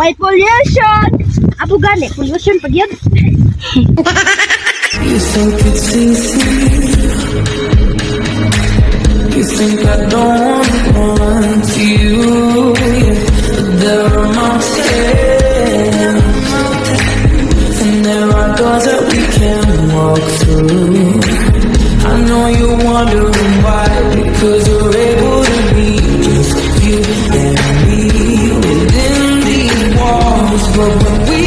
White pollution. Apo gani, pollution pag yun. You think it's easy. You think I don't want you. But there are mountains, and there are doors that we can walk through. I know you're wondering why, because you're able to be just you and me within these walls. But when we